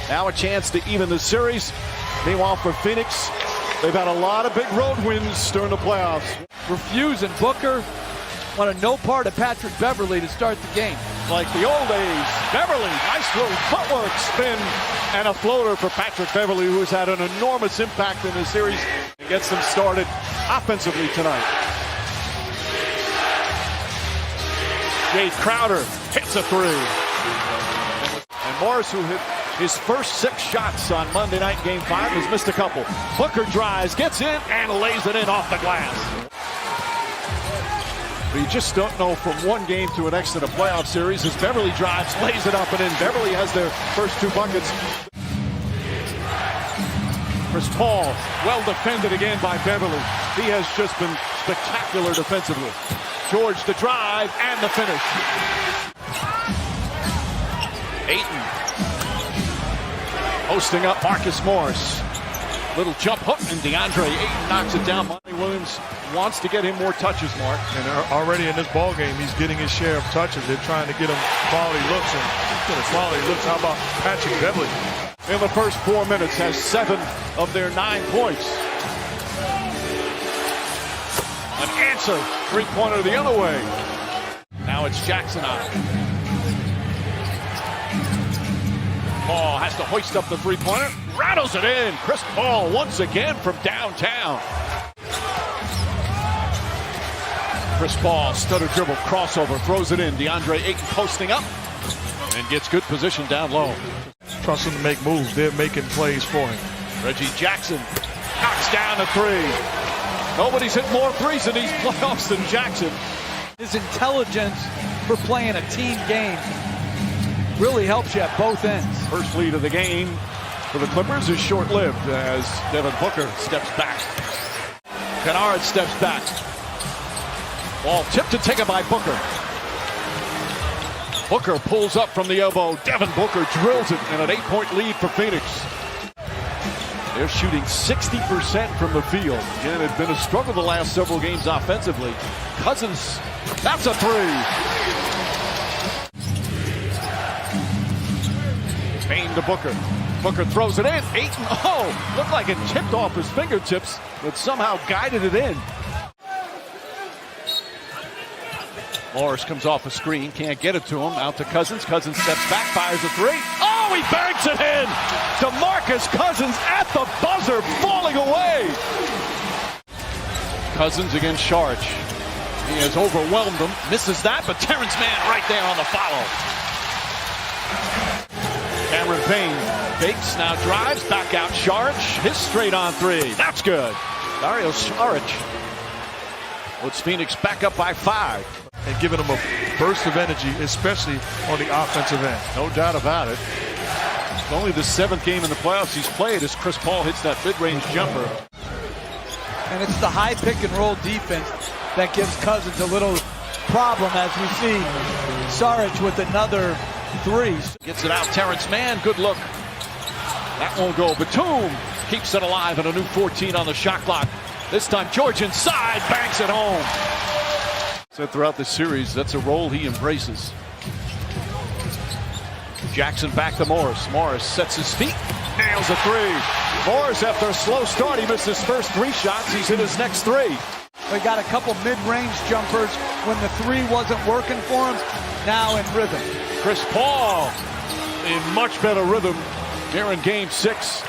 Now a chance to even the series. Meanwhile, for Phoenix, they've had a lot of big road wins during the playoffs. Refuse and Booker wanted no part of Patrick Beverley to start the game. Like the old days, Beverley, nice little footwork spin and a floater for Patrick Beverley, who's had an enormous impact in this series. It gets them started offensively tonight. Jay Crowder hits a three. And Morris, who hit his first 6 shots on Monday night in Game 5, has missed a couple. Booker drives, gets in, and lays it in off the glass. But you just don't know from one game to the next in a playoff series as Beverley drives, lays it up and in. Beverley has their first 2 buckets. Chris Paul, well defended again by Beverley. He has just been spectacular defensively. George the drive and the finish. Ayton posting up Marcus Morris. Little jump hook, and DeAndre Ayton knocks it down. Monty Williams wants to get him more touches, Mark. And already in this ball game, he's getting his share of touches. They're trying to get him quality looks. And quality looks, how about Patrick Beverley? In the first 4 minutes, has 7 of their 9 points. An answer, 3-pointer the other way. Now it's Jackson on it. Paul has to hoist up the 3-pointer, rattles it in. Chris Paul once again from downtown. Chris Paul, stutter dribble, crossover, throws it in. DeAndre Ayton posting up and gets good position down low. Trust him to make moves. They're making plays for him. Reggie Jackson knocks down a 3. Nobody's hit more threes in these playoffs than Jackson. His intelligence for playing a team game really helps you at both ends. First lead of the game for the Clippers is short-lived as Devin Booker steps back. Kennard steps back. Ball tipped and taken by Booker. Booker pulls up from the elbow. Devin Booker drills it in an 8-point lead for Phoenix. They're shooting 60% from the field. Again, it's been a struggle the last several games offensively. Cousins, that's a 3. Payne to Booker. Booker throws it in. Ayton, looked like it tipped off his fingertips, but somehow guided it in. Morris comes off a screen, can't get it to him. Out to Cousins. Cousins steps back, fires a 3. Oh, he banks it in! DeMarcus Cousins at the buzzer, falling away. Cousins against Sharge. He has overwhelmed him. Misses that, but Terrence Mann right there on the follow. Cameron Payne fakes, now drives, back out Sharge. His straight on 3. That's good. Dario Saric puts Phoenix back up by 5. And giving him a burst of energy, especially on the offensive end. No doubt about it. It's only the 7th game in the playoffs he's played as Chris Paul hits that mid-range jumper. And it's the high pick and roll defense that gives Cousins a little problem as we see Saric with another 3. Gets it out, Terrence Mann, good look. That won't go. Batum keeps it alive and a new 14 on the shot clock. This time George inside, banks it home. So throughout the series, that's a role he embraces. Jackson back to Morris. Morris sets his feet, nails a 3. Morris, after a slow start, he missed his first 3 shots. He's hit his next 3. We got a couple mid-range jumpers when the 3 wasn't working for him. Now in rhythm. Chris Paul in much better rhythm here in Game 6.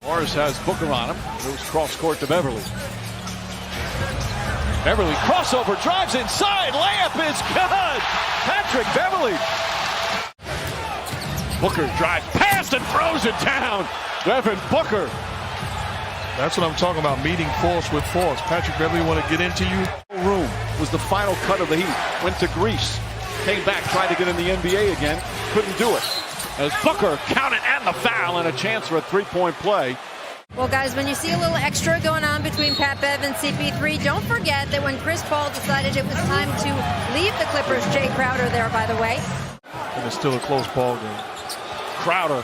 Morris has Booker on him. Goes cross court to Beverley. Beverley crossover, drives inside, layup is good! Patrick Beverley. Booker drives past and throws it down. Devin Booker. That's what I'm talking about, meeting force with force. Patrick Beverley want to get into you. Room was the final cut of the Heat. Went to Greece. Came back, tried to get in the NBA again. Couldn't do it. As Booker counted and the foul and a chance for a 3-point play. Well, guys, when you see a little extra going on between Pat Bev and CP3, don't forget that when Chris Paul decided it was time to leave the Clippers, Jay Crowder there, by the way. And it's still a close ball game. Crowder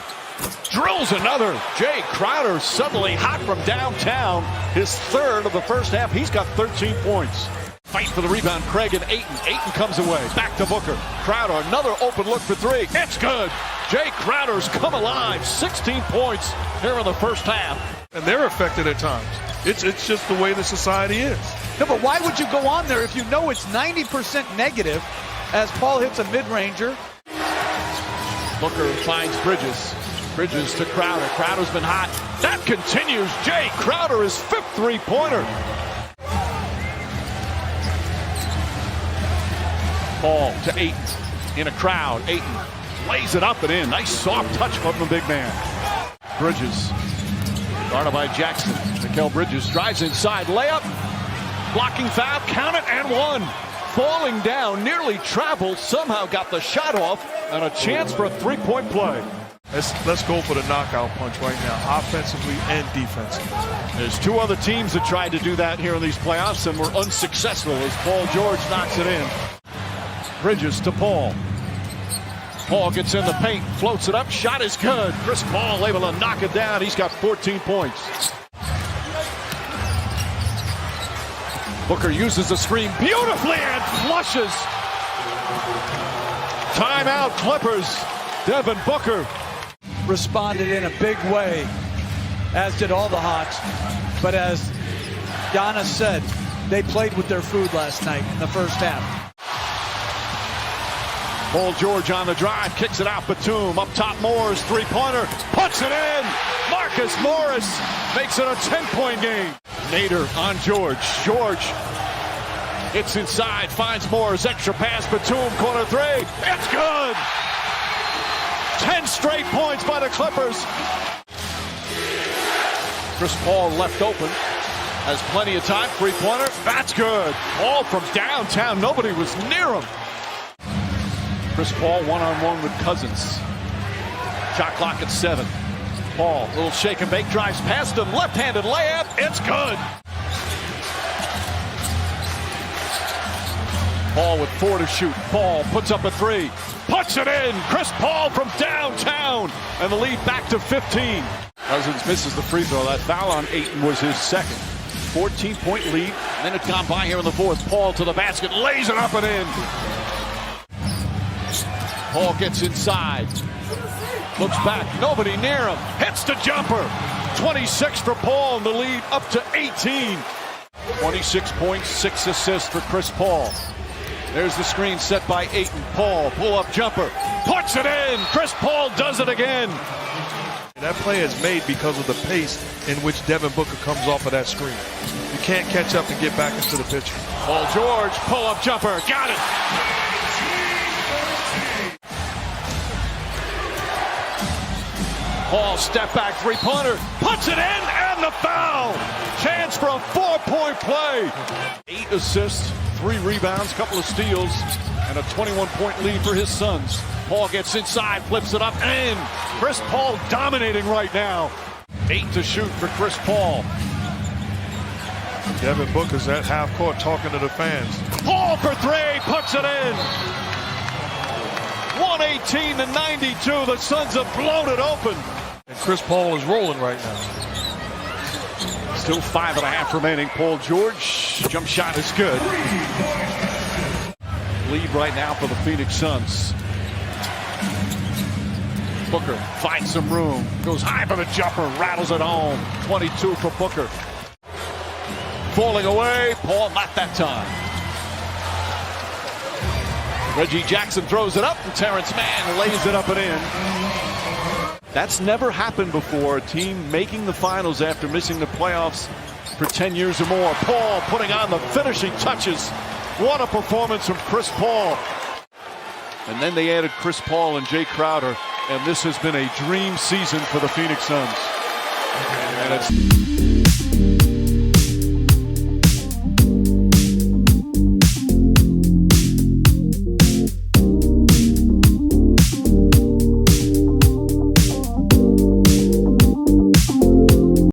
drills another. Jay Crowder suddenly hot from downtown. His 3rd of the first half. He's got 13 points. Fight for the rebound, Craig and Ayton. Ayton comes away. Back to Booker. Crowder, another open look for 3. It's good. Jay Crowder's come alive. 16 points here in the first half. And they're affected at times. It's just the way the society is. No, but why would you go on there if you know it's 90% negative as Paul hits a mid-ranger? Booker finds Bridges. Bridges to Crowder. Crowder's been hot. That continues. Jay Crowder, his 5th three-pointer. Paul to Ayton. In a crowd. Ayton lays it up and in. Nice soft touch from the big man. Bridges. Guarded by Jackson. Mikal Bridges drives inside. Layup. Blocking foul. Count it and one. Falling down. Nearly traveled. Somehow got the shot off. And a chance for a three-point play. Let's go for the knockout punch right now, offensively and defensively. There's two other teams that tried to do that here in these playoffs and were unsuccessful as Paul George knocks it in. Bridges to Paul. Paul gets in the paint, floats it up, shot is good. Chris Paul able to knock it down. He's got 14 points. Booker uses the screen beautifully and flushes. Timeout Clippers. Devin Booker Responded in a big way, as did all the Hawks. But as Giannis said, they played with their food last night in the first half. Paul George on the drive, kicks it out. Batum up top. Morris three-pointer, puts it in. Marcus Morris makes it a 10-point game. Nader on George. George gets inside, finds Morris, extra pass. Batum corner three. It's good. 10 straight points by the Clippers. Chris Paul left open. Has plenty of time. Three-pointer. That's good. All from downtown. Nobody was near him. Chris Paul one-on-one with Cousins. Shot clock at 7. Paul, little shake and bake, drives past him. Left-handed layup. It's good. Paul with 4 to shoot. Paul puts up a 3. Puts it in. Chris Paul from downtown. And the lead back to 15. Cousins misses the free throw. That foul on Ayton was his second. 14-point lead. Minute gone by here in the fourth. Paul to the basket. Lays it up and in. Paul gets inside. Looks back. Nobody near him. Hits the jumper. 26 for Paul. And the lead up to 18. 26 points, 6 assists for Chris Paul. There's the screen set by Ayton. Paul, pull-up jumper, puts it in. Chris Paul does it again. That play is made because of the pace in which Devin Booker comes off of that screen. You can't catch up and get back into the picture. Paul George, pull-up jumper, got it. Paul, step back, three-pointer, puts it in, and the foul. Chance for a 4-point play. 8 assists. 3 rebounds, couple of steals, and a 21-point lead for his Suns. Paul gets inside, flips it up, and Chris Paul dominating right now. 8 to shoot for Chris Paul. Devin Booker's at half court talking to the fans. Paul for 3, puts it in. 118-92, the Suns have blown it open. And Chris Paul is rolling right now. Still 5.5 remaining. Paul George, jump shot is good. Lead right now for the Phoenix Suns. Booker finds some room, goes high for the jumper, rattles it home. 22 for Booker. Falling away, Paul not that time. Reggie Jackson throws it up, and Terrence Mann lays it up and in. That's never happened before. A team making the finals after missing the playoffs for 10 years or more. Paul putting on the finishing touches. What a performance from Chris Paul. And then they added Chris Paul and Jay Crowder. And this has been a dream season for the Phoenix Suns. And it's